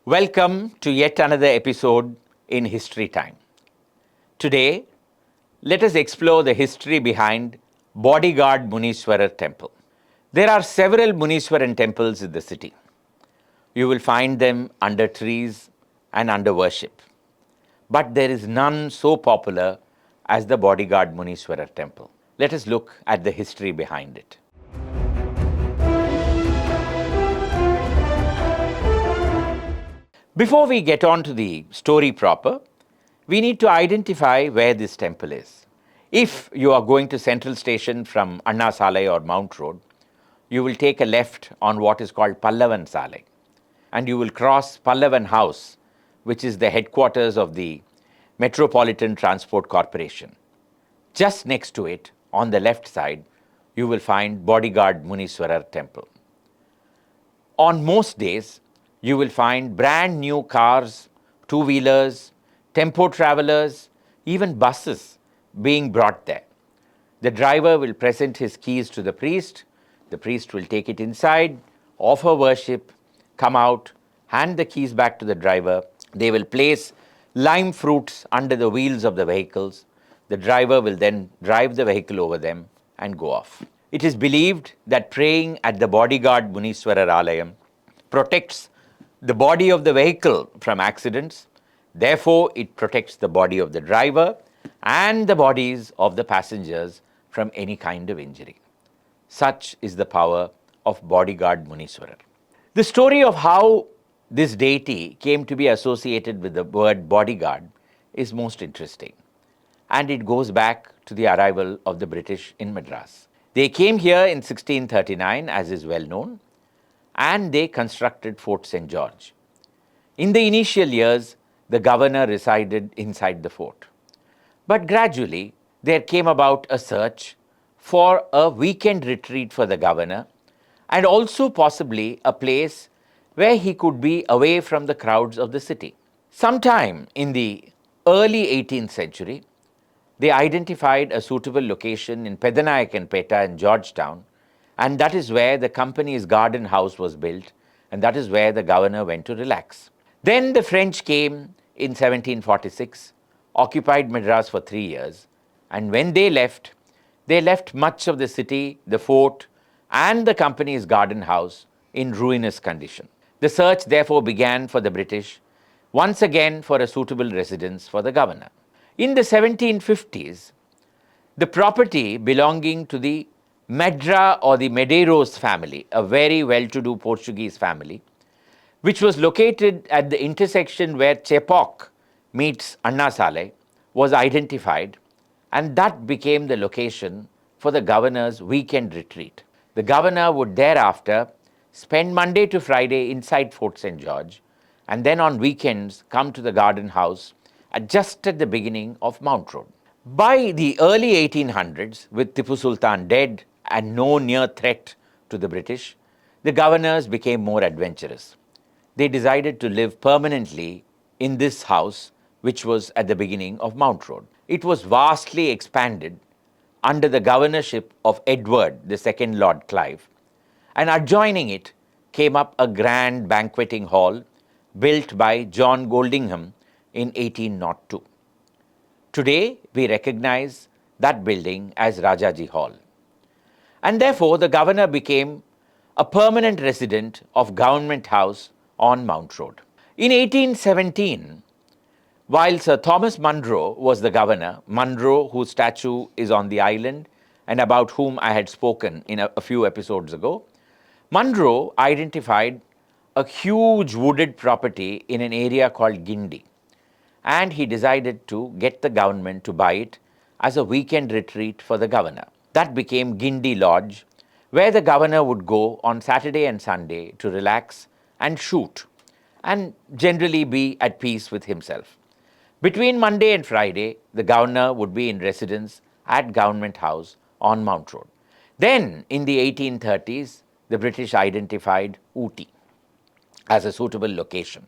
Welcome to yet another episode in History Time. Today, let us explore the history behind Bodyguard Muneeswarar temple. There are several Muneeswaran temples in the city. You will find them under trees and under worship. But there is none so popular as the Bodyguard Muneeswarar temple. Let us look at the history behind it. Before we get on to the story proper, we need to identify where this temple is. If you are going to Central Station from Anna Salai or Mount Road, you will take a left on what is called Pallavan Salai, and you will cross Pallavan House, which is the headquarters of the Metropolitan Transport Corporation. Just next to it, on the left side, you will find Bodyguard Muneeswarar temple. On most days, you will find brand new cars, two-wheelers, tempo travelers, even buses being brought there. The driver will present his keys to the priest will take it inside, offer worship, come out, hand the keys back to the driver. They will place lime fruits under the wheels of the vehicles. The driver will then drive the vehicle over them and go off. It is believed that praying at the Bodyguard Muneeswarar Alayam protects the body of the vehicle from accidents. Therefore, it protects the body of the driver and the bodies of the passengers from any kind of injury. Such is the power of Bodyguard Muneeswarar. The story of how this deity came to be associated with the word bodyguard is most interesting, and it goes back to the arrival of the British in Madras. They came here in 1639, as is well known, and they constructed Fort St. George. In the initial years, the governor resided inside the fort. But gradually, there came about a search for a weekend retreat for the governor, and also possibly a place where he could be away from the crowds of the city. Sometime in the early 18th century, they identified a suitable location in Pedanayakanpeta in Georgetown, and that is where the company's garden house was built, and that is where the governor went to relax. Then the French came in 1746, occupied Madras for 3 years, and when they left much of the city, the fort, and the company's garden house in ruinous condition. The search therefore began for the British, once again for a suitable residence for the governor. In the 1750s, the property belonging to the Medra or the Medeiros family, a very well-to-do Portuguese family, which was located at the intersection where Chepauk meets Anna Salai, was identified, and that became the location for the governor's weekend retreat. The governor would thereafter spend Monday to Friday inside Fort St. George, and then on weekends come to the garden house just at the beginning of Mount Road. By the early 1800s, with Tipu Sultan dead and no near threat to the British, the governors became more adventurous. They decided to live permanently in this house, which was at the beginning of Mount Road. It was vastly expanded under the governorship of Edward, the second Lord Clive, and adjoining it came up a grand banqueting hall built by John Goldingham in 1802. Today, we recognize that building as Rajaji Hall. And therefore, the governor became a permanent resident of Government House on Mount Road. In 1817, while Sir Thomas Munro was the governor, Munro, whose statue is on the island and about whom I had spoken in a few episodes ago, Munro identified a huge wooded property in an area called Gindi, and he decided to get the government to buy it as a weekend retreat for the governor. That became Gindi Lodge, where the governor would go on Saturday and Sunday to relax and shoot, and generally be at peace with himself. Between Monday and Friday, the governor would be in residence at Government House on Mount Road. Then, in the 1830s, the British identified Ooty as a suitable location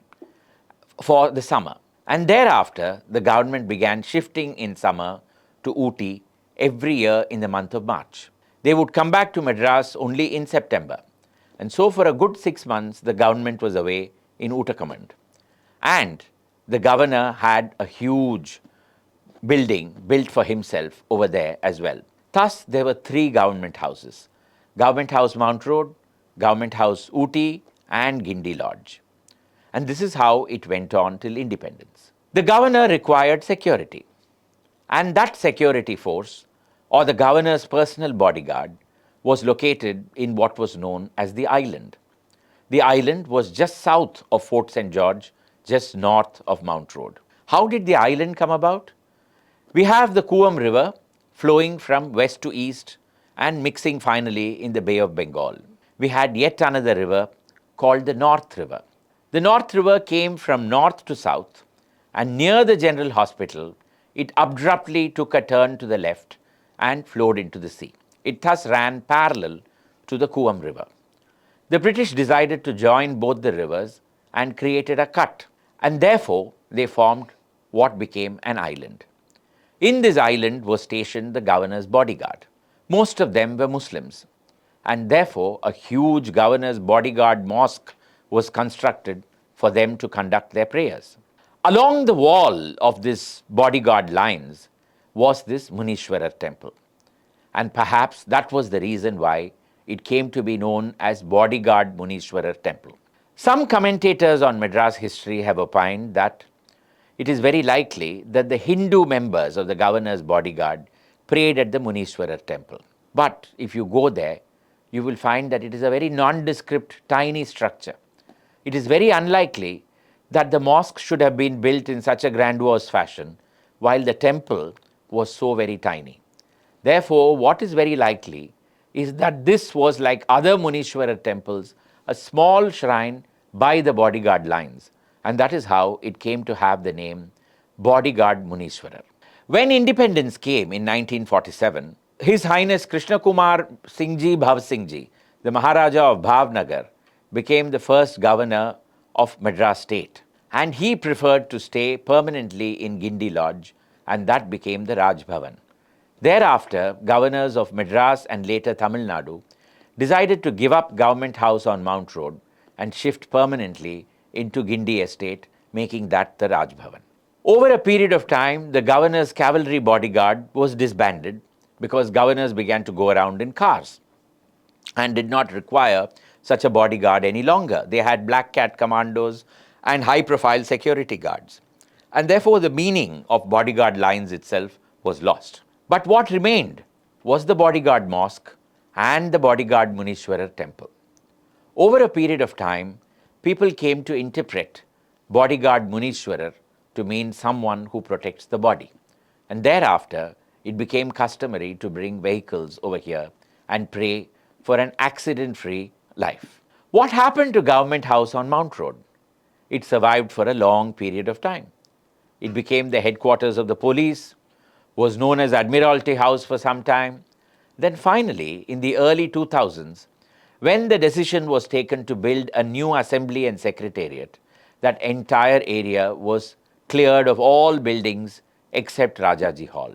for the summer. And thereafter, the government began shifting in summer to Ooty every year in the month of March. They would come back to Madras only in September. And so for a good 6 months, the government was away in Uttakamand. And the governor had a huge building built for himself over there as well. Thus, there were three government houses: Government House Mount Road, Government House Ooty, and Guindy Lodge. And this is how it went on till independence. The governor required security, and that security force, or the governor's personal bodyguard, was located in what was known as the island. The island was just south of Fort St. George, just north of Mount Road. How did the island come about? We have the Kuam River flowing from west to east and mixing finally in the Bay of Bengal. We had yet another river called the North River. The North River came from north to south, and near the General Hospital, it abruptly took a turn to the left and flowed into the sea. It thus ran parallel to the Kuam River. The British decided to join both the rivers and created a cut, and therefore they formed what became an island. In this island was stationed the governor's bodyguard. Most of them were Muslims, and therefore a huge governor's bodyguard mosque was constructed for them to conduct their prayers. Along the wall of this bodyguard lines was this Muneeswarar temple, and perhaps that was the reason why it came to be known as Bodyguard Muneeswarar temple. Some commentators on Madras history have opined that it is very likely that the Hindu members of the governor's bodyguard prayed at the Muneeswarar temple. But if you go there, you will find that it is a very nondescript, tiny structure. It is very unlikely that the mosque should have been built in such a grandiose fashion, while the temple was so very tiny. Therefore, what is very likely is that this was, like other Muneeswarar temples, a small shrine by the bodyguard lines, and that is how it came to have the name Bodyguard Muneeswarar. When independence came in 1947, His Highness Krishna Kumar Singhji Bhav Singhji, the Maharaja of Bhavnagar, became the first governor of Madras state, and he preferred to stay permanently in Guindy Lodge, and that became the Raj Bhavan. Thereafter, governors of Madras and later Tamil Nadu decided to give up Government House on Mount Road and shift permanently into Guindy Estate, making that the Raj Bhavan. Over a period of time, the governor's cavalry bodyguard was disbanded because governors began to go around in cars and did not require such a bodyguard any longer. They had black cat commandos and high-profile security guards, and therefore the meaning of bodyguard lines itself was lost. But what remained was the bodyguard mosque and the bodyguard Muneeswarar temple. Over a period of time, people came to interpret bodyguard Muneeswarar to mean someone who protects the body, and thereafter it became customary to bring vehicles over here and pray for an accident-free life. What happened to Government House on Mount Road? It survived for a long period of time. It became the headquarters of the police, was known as Admiralty House for some time. Then finally, in the early 2000s, when the decision was taken to build a new assembly and secretariat, that entire area was cleared of all buildings except Rajaji Hall.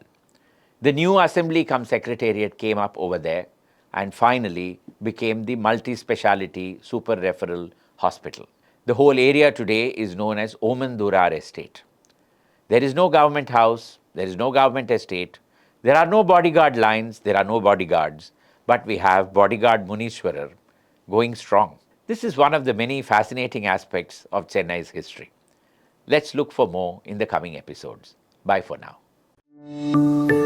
The new assembly cum secretariat came up over there and finally became the multi-speciality super referral hospital. The whole area today is known as Oman Durar Estate. There is no government house, there is no government estate, there are no bodyguard lines, there are no bodyguards, but we have Bodyguard Muneeswarar going strong. This is one of the many fascinating aspects of Chennai's history. Let's look for more in the coming episodes. Bye for now.